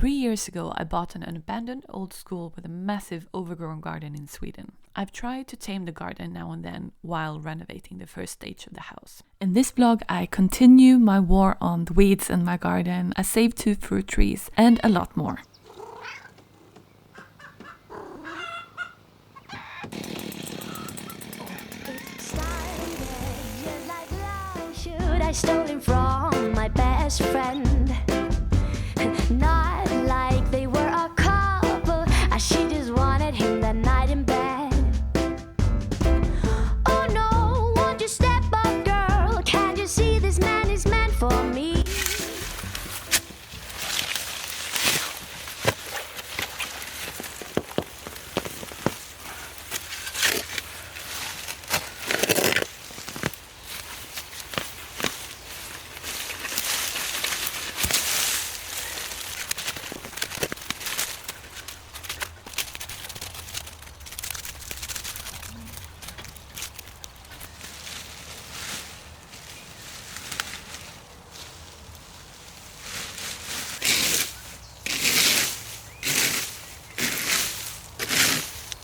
3 years ago, I bought an abandoned old school with a massive overgrown garden in Sweden. I've tried to tame the garden now and then while renovating the first stage of the house. In this vlog, I continue my war on the weeds in my garden, I save 2 fruit trees, and a lot more. I stole him from my best friend. Not like they were a couple, she just wanted him that night in bed. Oh no, won't you step up, girl? Can't you see this man is meant for me?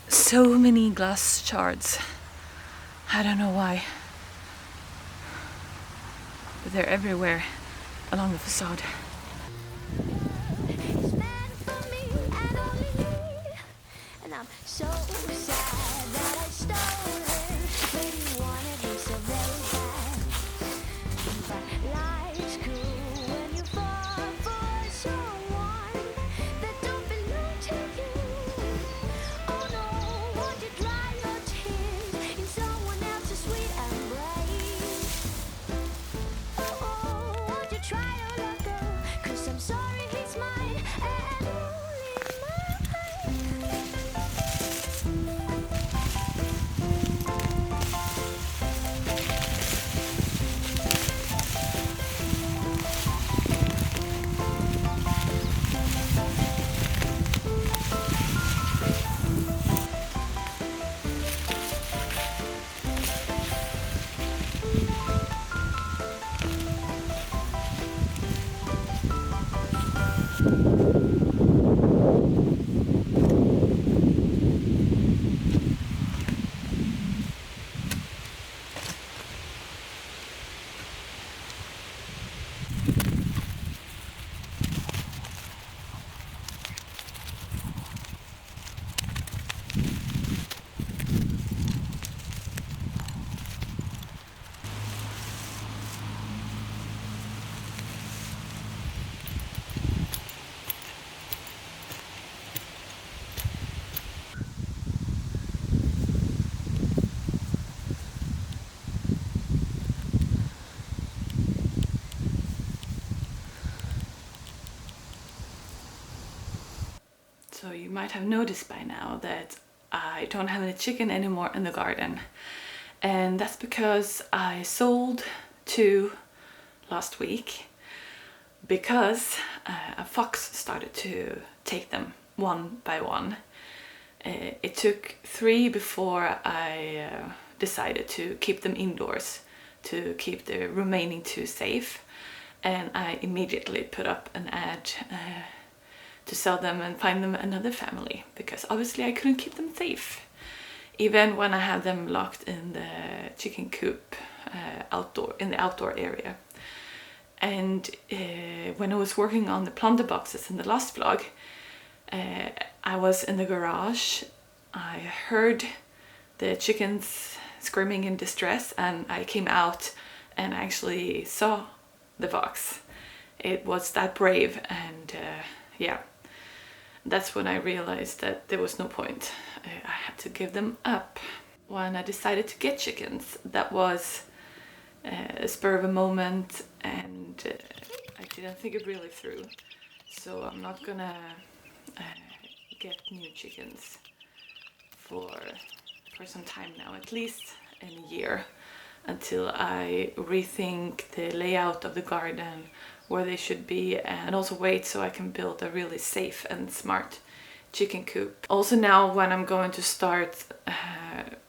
So many glass shards. I don't know why, but they're everywhere along the facade. He's meant for me and only me, and I'm so sad that I stole him. But he wanted me so very bad. But life's cruel when you fall for someone that don't belong to you. Oh no, won't you dry your tears in someone else's sweet embrace? Oh, won't you try to let go? 'Cause I'm sorry he's mine and only mine. So you might have noticed by now that I don't have any chicken anymore in the garden. And that's because I sold 2 last week because a fox started to take them one by one. It took 3 before I decided to keep them indoors to keep the remaining 2 safe. And I immediately put up an ad to sell them and find them another family, because obviously I couldn't keep them safe even when I had them locked in the chicken coop in the outdoor area. And when I was working on the plunder boxes in the last vlog, I was in the garage. I heard the chickens screaming in distress, and I came out and actually saw the fox. It was that brave, and yeah, that's when I realized that there was no point. I had to give them up. When I decided to get chickens, that was a spur of a moment, and I didn't think it really through. So I'm not gonna get new chickens for some time now, at least in a year, until I rethink the layout of the garden, where they should be, and also wait so I can build a really safe and smart chicken coop. Also now when I'm going to start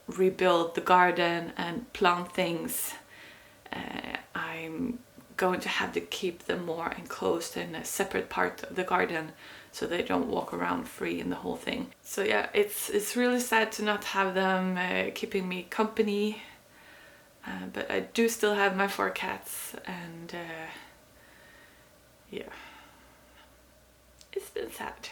rebuild the garden and plant things, I'm going to have to keep them more enclosed in a separate part of the garden so they don't walk around free in the whole thing. So yeah, it's really sad to not have them keeping me company, but I do still have my 4 cats, and yeah, it's been sad.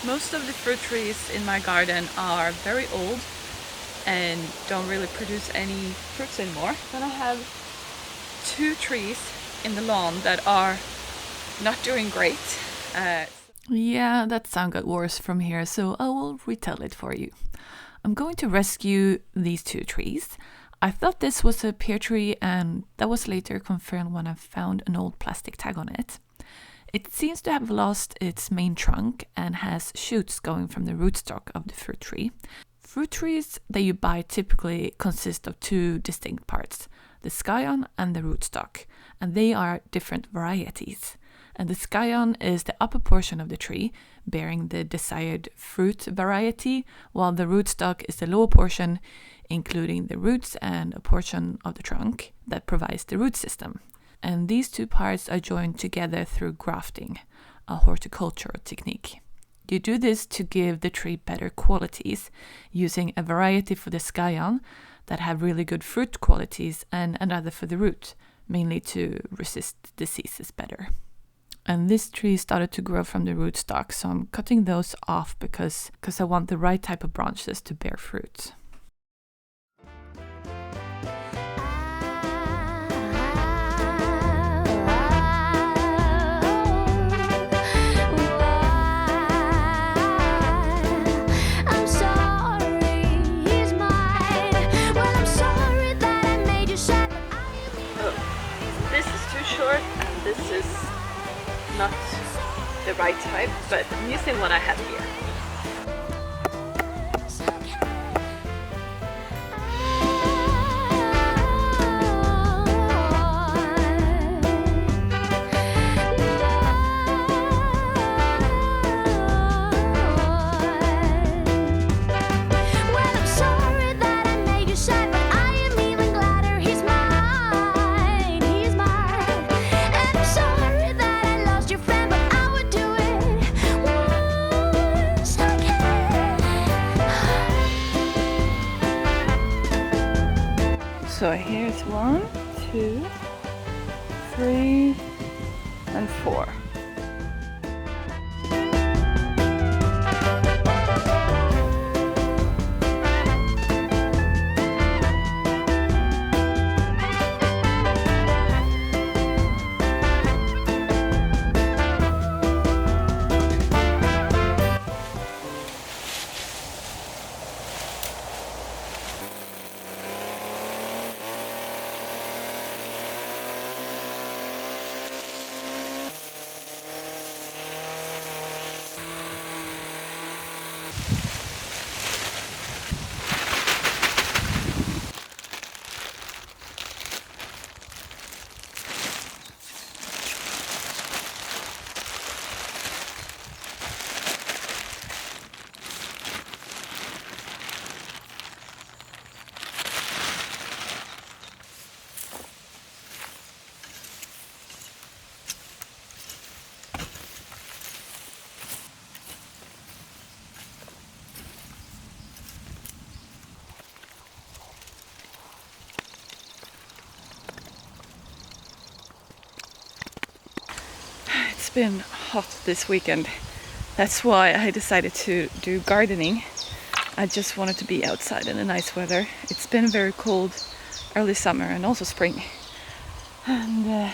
Most of the fruit trees in my garden are very old and don't really produce any fruits anymore. Then I have 2 trees in the lawn that are not doing great. Yeah, that sound got worse from here, so I will retell it for you. I'm going to rescue these 2 trees. I thought this was a pear tree, and that was later confirmed when I found an old plastic tag on it. It seems to have lost its main trunk and has shoots going from the rootstock of the fruit tree. Fruit trees that you buy typically consist of 2 distinct parts, the scion and the rootstock, and they are different varieties. And the scion is the upper portion of the tree, bearing the desired fruit variety, while the rootstock is the lower portion, including the roots and a portion of the trunk that provides the root system. And these 2 parts are joined together through grafting, a horticultural technique. You do this to give the tree better qualities, using a variety for the scion that have really good fruit qualities and another for the root, mainly to resist diseases better. And this tree started to grow from the rootstock, so I'm cutting those off because I want the right type of branches to bear fruit. This is not the right type, but I'm using what I have here. So here's 1, 2, 3, and 4. It's been hot this weekend. That's why I decided to do gardening. I just wanted to be outside in the nice weather. It's been very cold early summer and also spring. And yeah,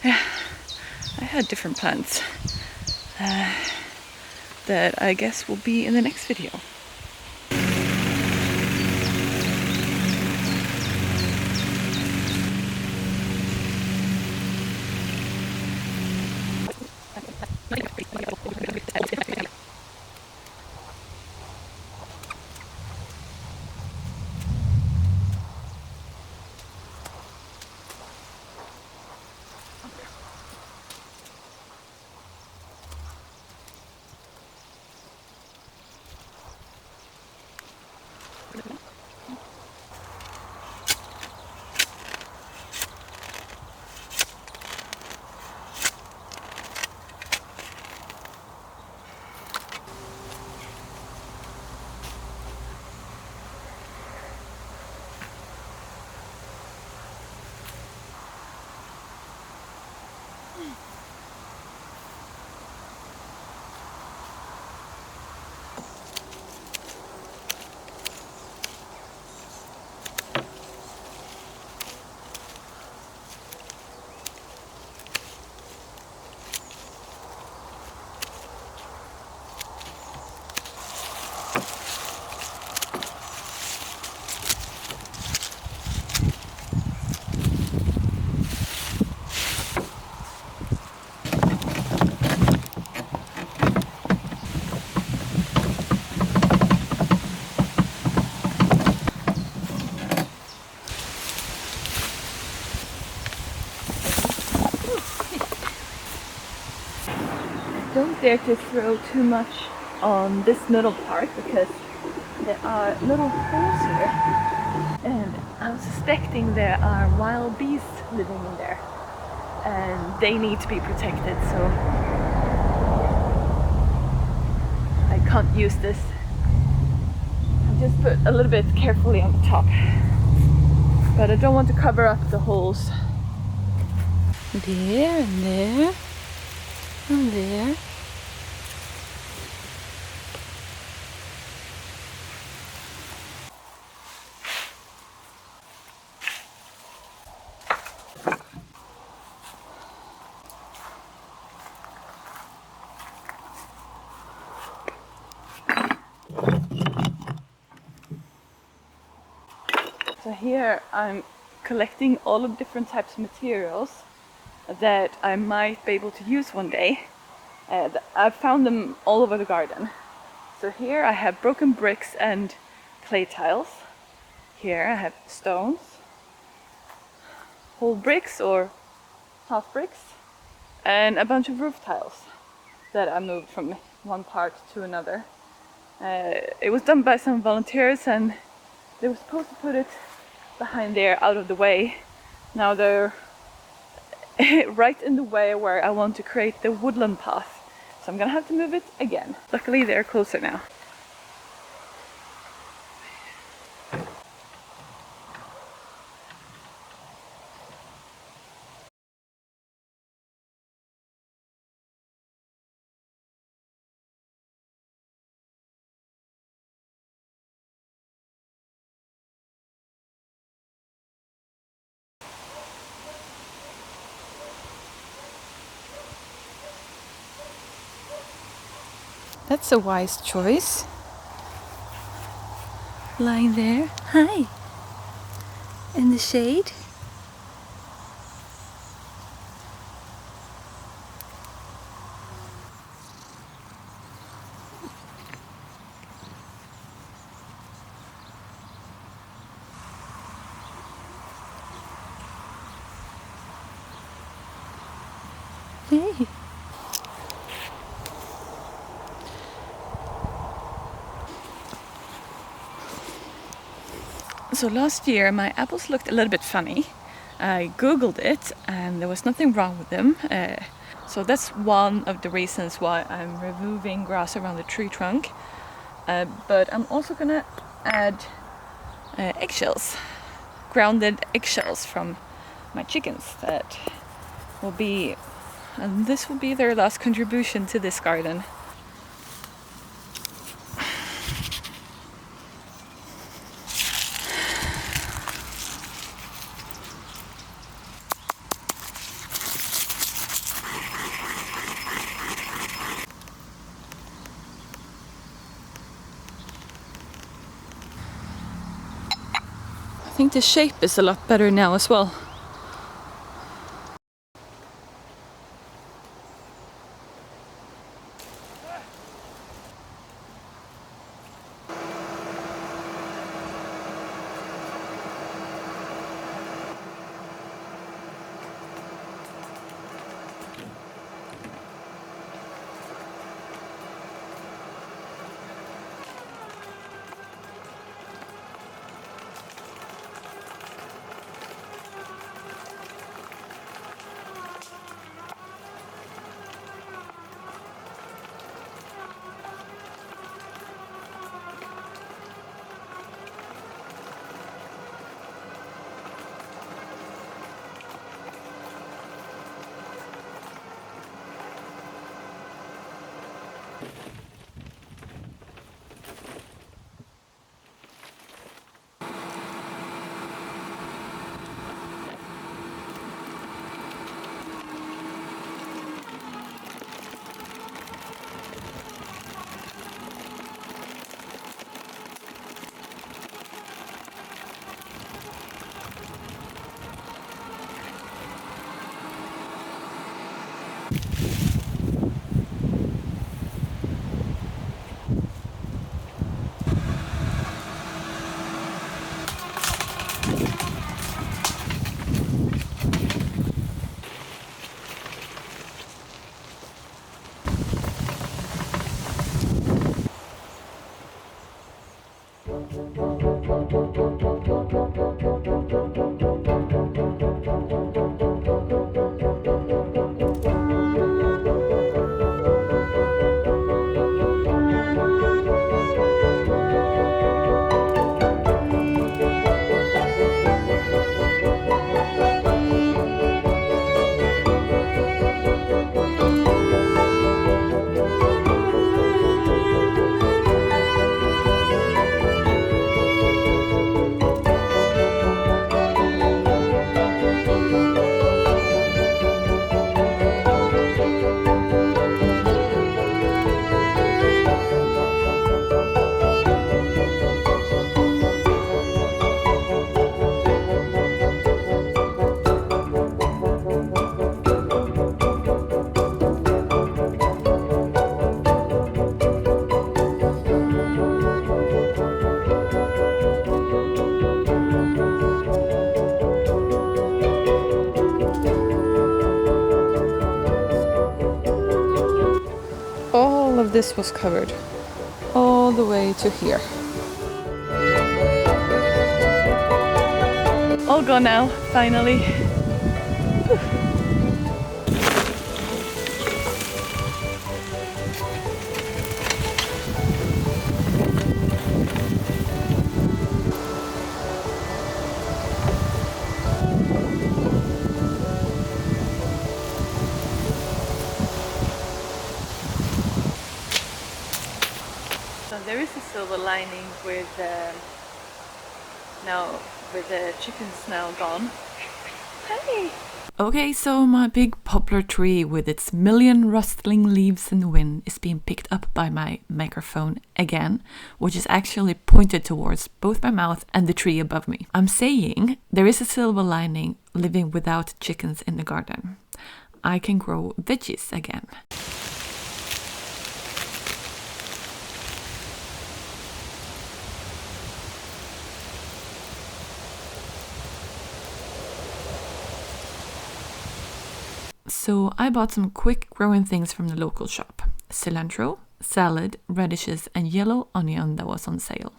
I had different plans that I guess will be in the next video. Don't dare to throw too much on this middle part because there are little holes here, and I'm suspecting there are wild bees living in there and they need to be protected, so I can't use this. I just put a little bit carefully on the top, but I don't want to cover up the holes. There and there and there. So here I'm collecting all of different types of materials that I might be able to use one day. I've found them all over the garden. So here I have broken bricks and clay tiles. Here I have stones, whole bricks or half bricks, and a bunch of roof tiles that I moved from one part to another. It was done by some volunteers and they were supposed to put it behind there out of the way. Now they're right in the way where I want to create the woodland path. So I'm gonna have to move it again. Luckily they're closer now. That's a wise choice. Lying there. Hi. In the shade. Hey. So last year my apples looked a little bit funny. I googled it and there was nothing wrong with them. So that's one of the reasons why I'm removing grass around the tree trunk. But I'm also gonna add eggshells, grounded eggshells from my chickens that will be, and this will be their last contribution to this garden. think the shape is a lot better now as well. All of this was covered, all the way to here. All gone now, finally. So there is a silver lining with the chickens now gone. Hey! Okay, so my big poplar tree with its million rustling leaves in the wind is being picked up by my microphone again, which is actually pointed towards both my mouth and the tree above me. I'm saying there is a silver lining living without chickens in the garden. I can grow veggies again. So I bought some quick growing things from the local shop. Cilantro, salad, radishes and yellow onion that was on sale.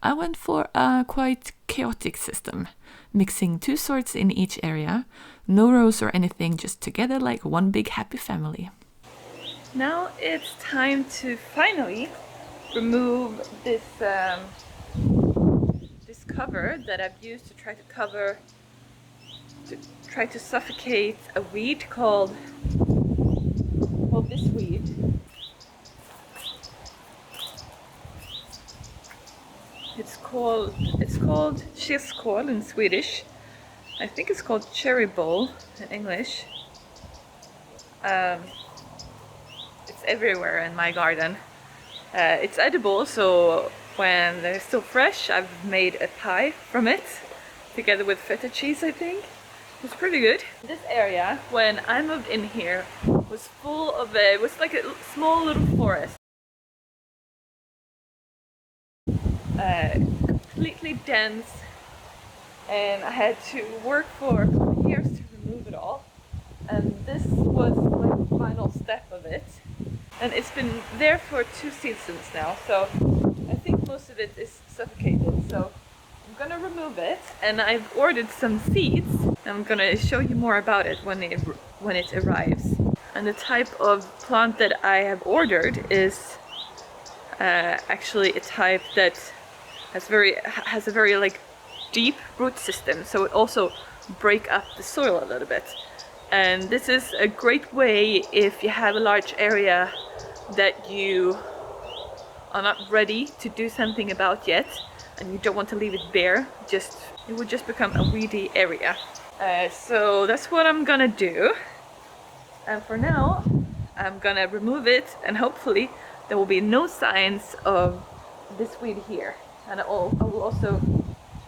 I went for a quite chaotic system, mixing 2 sorts in each area, no rows or anything, just together like one big happy family. Now it's time to finally remove this this cover that I've used to try to suffocate a weed called this weed. It's called kirskål in Swedish. I think it's called cherry bowl in English. It's everywhere in my garden. It's edible, so when they're still fresh. I've made a pie from it together with feta cheese, I think. It's pretty good. This area, when I moved in here, was full of it was like a small little forest. Completely dense, and I had to work for a couple of years to remove it all. And this was like the final step of it. And it's been there for 2 seasons now, so I think most of it is suffocated. So I'm gonna remove it, and I've ordered some seeds. I'm gonna show you more about it when it arrives. And the type of plant that I have ordered is actually a type that has a very like deep root system, so it also break up the soil a little bit. And this is a great way if you have a large area that you are not ready to do something about yet, and you don't want to leave it bare. It would just become a weedy area. So that's what I'm gonna do. And for now, I'm gonna remove it, and hopefully there will be no signs of this weed here. And I will also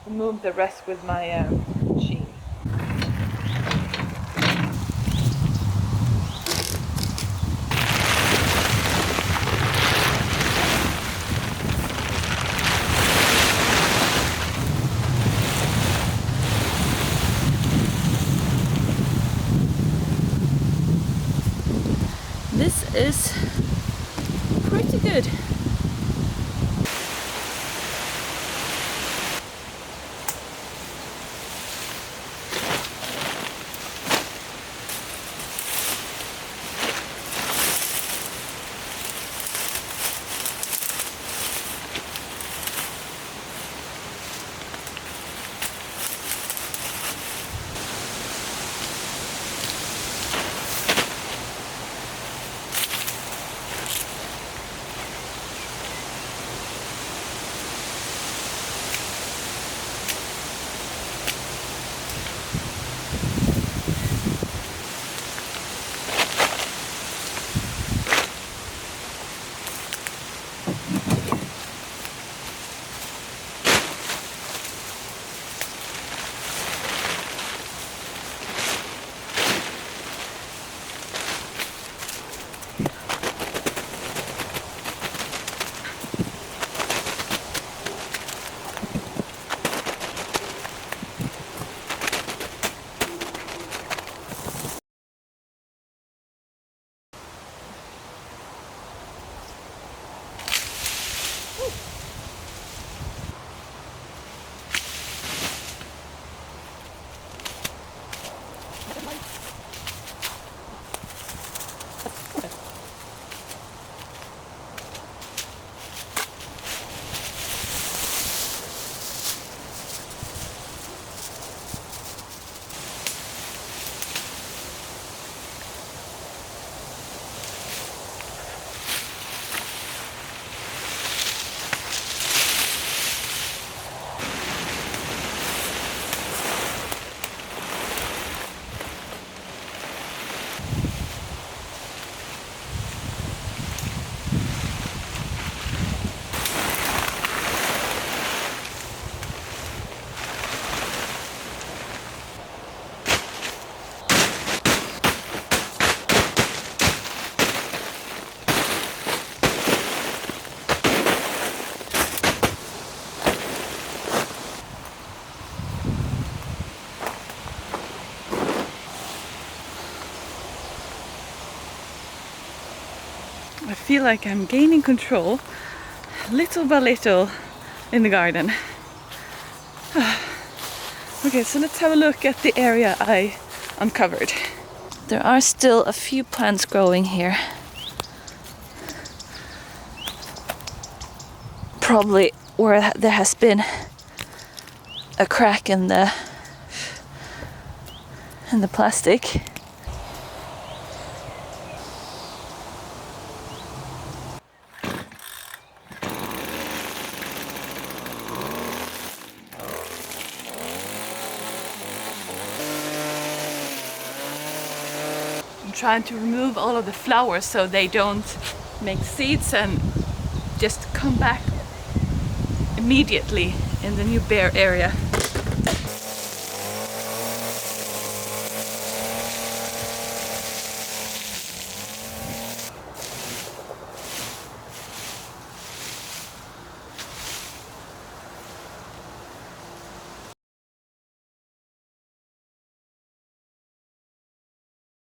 remove the rest with my machine. This is pretty good. I feel like I'm gaining control little by little in the garden. Okay, so let's have a look at the area I uncovered. There are still a few plants growing here. Probably where there has been a crack in the plastic. Trying to remove all of the flowers so they don't make seeds and just come back immediately in the new bear area.